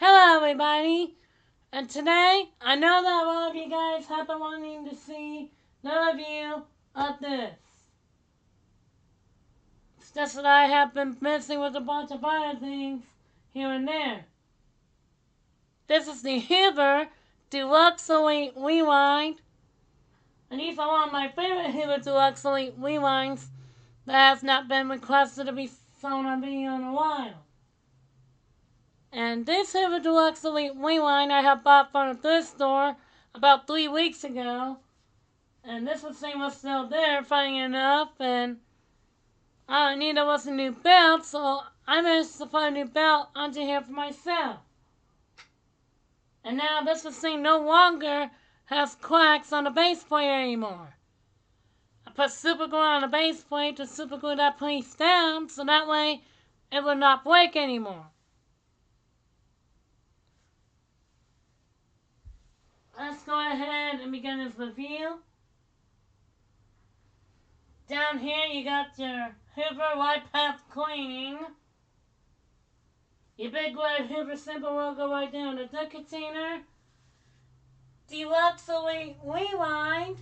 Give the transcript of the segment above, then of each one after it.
Hello everybody, and today I know that a lot of you guys have been wanting to see another view of this. It's just that I have been messing with a bunch of other things here and there. This is the Hoover Deluxe Elite Rewind, and these are one of my favorite Hoover Deluxe Elite Rewinds that has not been requested to be shown on video in a while. And this Hoover Deluxe Elite Rewind I have bought from a thrift store about 3 weeks ago. And this thing was still there, funny enough, and all I needed was a new belt, so I managed to put a new belt onto here for myself. And now this thing no longer has cracks on the base plate anymore. I put super glue on the base plate to super glue that place down, so that way it would not break anymore. Let's go ahead and begin this review. Down here you got your Hoover White Path Cleaning. Your big red Hoover symbol logo right there on the duck container. Deluxe Elite Rewind.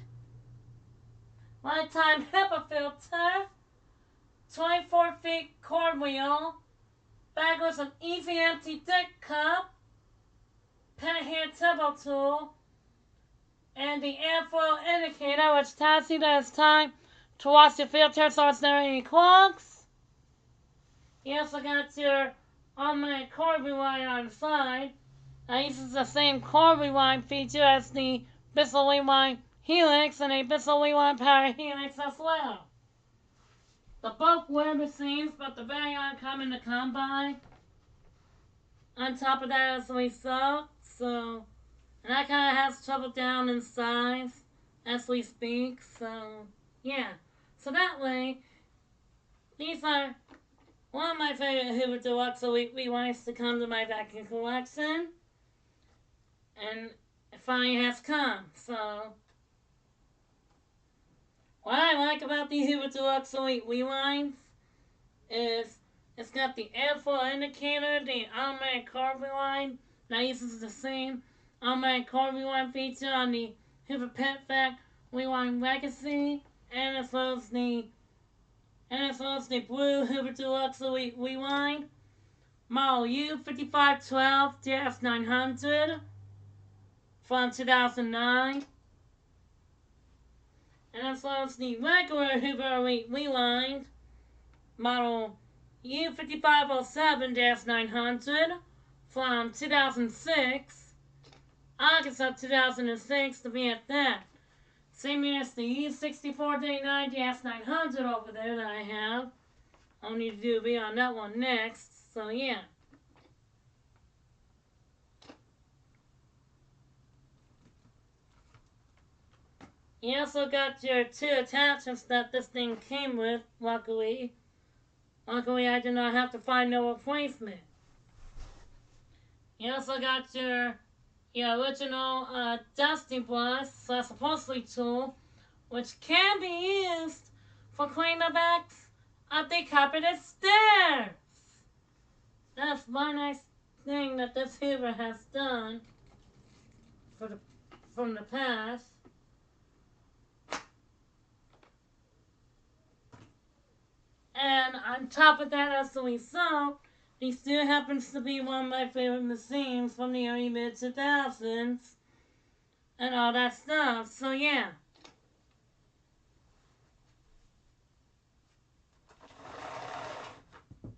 Lifetime HEPA filter. 24 feet cord wheel. Bagless of easy empty dick cup. Pet hair turbo tool. And the airflow indicator, which tells you that it's time to wash your filter so it's not any clogs. You also got your automatic cord rewind on the side. Now this is the same cord rewind feature as the Bissell Rewind Helix and a Bissell Rewind Power Helix as well. They're both were machines, but they're very uncommon to come by. On top of that, as we saw, and that kind of has trouble down in size as we speak, so yeah. So that way, these are one of my favorite Hoover Deluxe Elite Rewinds to come to my vacuum collection. And it finally has come, so what I like about the Hoover Deluxe Elite Rewinds is it's got the airflow indicator, the automatic cord rewind. That uses the same automatic cord rewind feature on the Hoover Pet Vac Rewind Legacy, and as well as the blue Hoover Deluxe Elite Rewind model U5509-900 from 2009, and as well as the regular Hoover Elite Rewind model U5507-900 from 2006, August of 2006 to be at that. Same year as the u5509-900 over there that I have. I'll need to do a video on that one next, so yeah. You also got your 2 attachments that this thing came with, luckily. Luckily I did not have to find no replacement. You also got your original dusting brush / upholstery tool, which can be used for cleanabacks of the carpeted stairs. That's one nice thing that this Hoover has done from the past. And on top of that, as we saw, he still happens to be one of my favorite machines from the early mid-2000s and all that stuff, so yeah.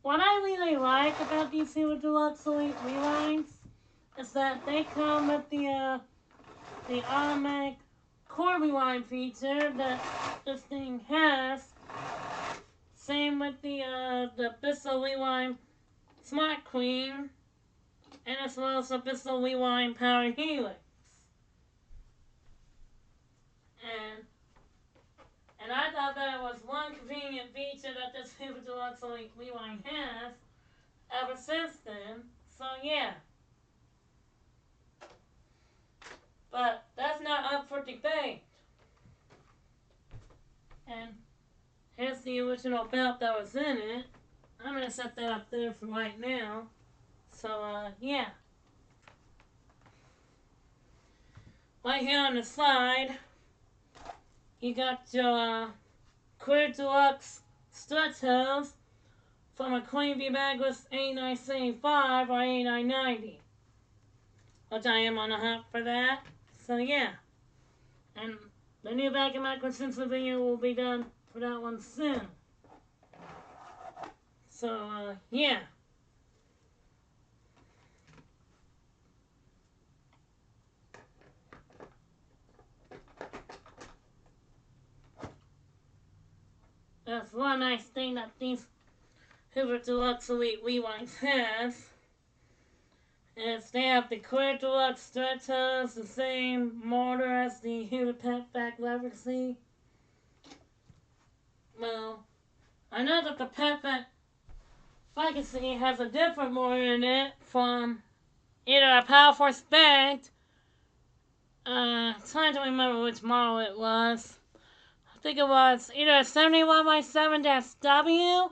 What I really like about these Hoover Deluxe Elite Rewinds is that they come with the automatic cord rewind feature that this thing has. Same with the Bissell Rewind Smart Queen, and as well as the Bissell Rewind Power Helix. And I thought that it was one convenient feature that this Hoover Deluxe Elite Rewind has ever since then, so yeah. But that's not up for debate. And here's the original belt that was in it. I'm going to set that up there for right now. So, yeah. right here on the side, you got your clear deluxe stretch hose from a Queen Bee bag with 8975 or 8990, which I am on the hunt for that. So yeah, and the new bag and microsense video will be done for that one soon. So yeah. That's one nice thing that these Hoover Deluxe Elite Rewinds has. Is they have the clear deluxe stretch hose, the same motor as the Hoover Pet Vac Legacy. Well, I know that the Pet Vac Legacy has a different motor in it from either a Power Force Banked, trying to remember which model it was. I think it was either a 71x7-W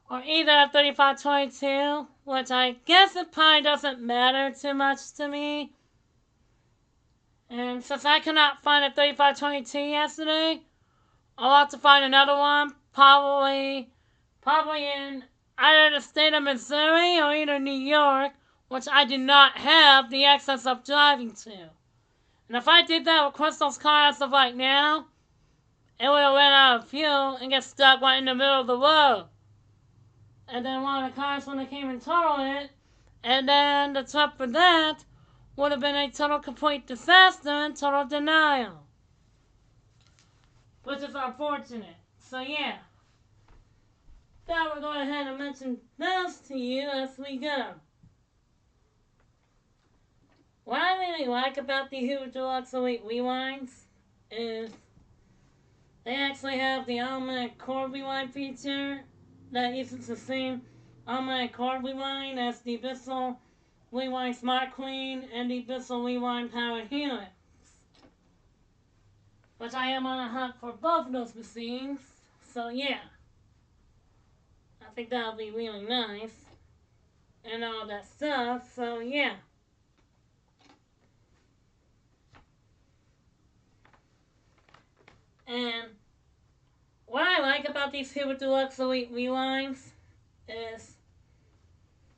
or either a 3522, which I guess it probably doesn't matter too much to me. And since I could not find a 3522 yesterday, I'll have to find another one, probably in either the state of Missouri or either New York, which I do not have the access of driving to. And if I did that with Crystal's car as of right now, it would have ran out of fuel and get stuck right in the middle of the road. And then one of the cars when they came and totaled it, and then the truck for that would have been a total complete disaster and total denial. Which is unfortunate. So yeah. Thought we'd go ahead and mention those to you as we go. What I really like about the Hoover Deluxe Elite Rewinds is they actually have the automatic cord rewind feature that uses the same automatic cord rewind as the Bissell Rewind Smart Queen and the Bissell Rewind Power Helix, which I am on a hunt for both of those machines. So yeah, I think that'll be really nice and all that stuff. So yeah. And what I like about these Hoover Deluxe Elite Rewinds is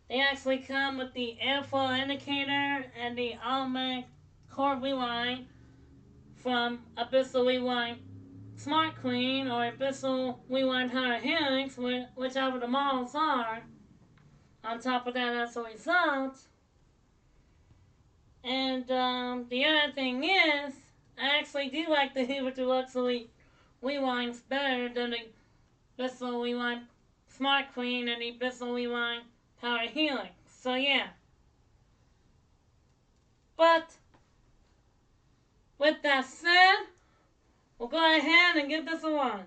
they actually come with the airflow indicator and the automatic cord rewind from a Bissell Rewind Smart Queen or a Bissell Rewind Power Helix, whichever the models are. On top of that, as a result. And the other thing is, I actually do like the Hoover Deluxe Elite Rewinds better than the Bissell Rewind Smart Queen and the Bissell Rewind Power Helix. So yeah. But with that said, we'll go ahead and give this a run.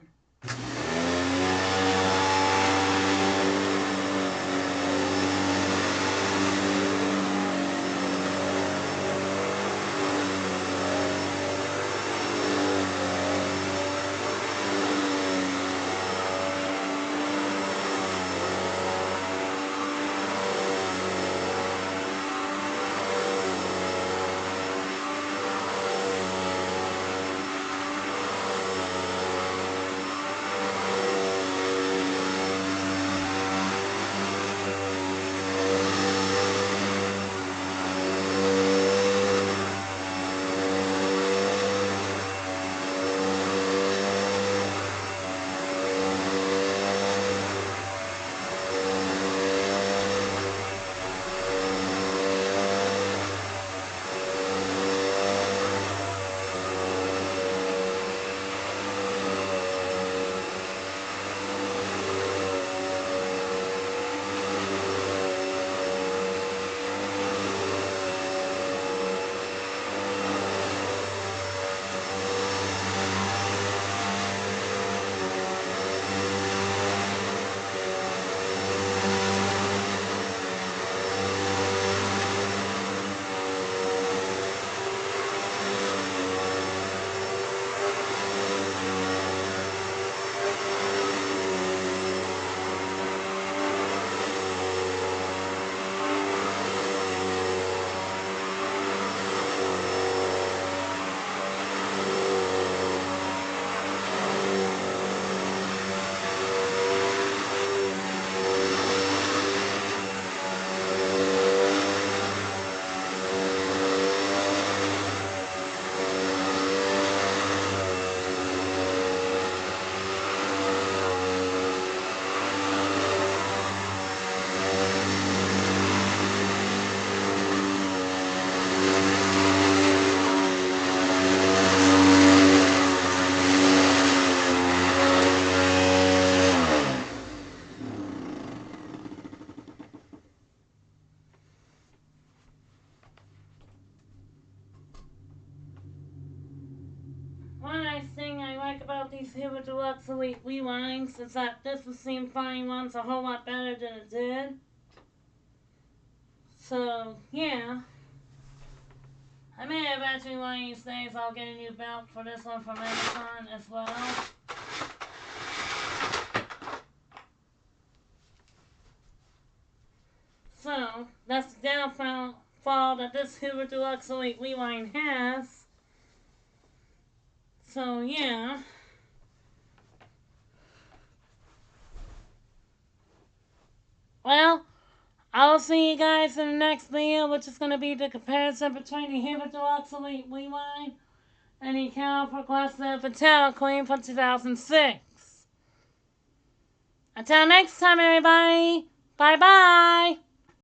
these Hoover Deluxe Elite rewinds is that this machine finally runs a whole lot better than it did. So, yeah. I may eventually one of these days I'll get a new belt for this one from Amazon as well. So, that's the downfall that this Hoover Deluxe Elite Rewind has. So, yeah. Well, I'll see you guys in the next video, which is going to be the comparison between the Hoover Deluxe Elite Rewind and the California Classic Patel Queen from 2006. Until next time, everybody. Bye-bye.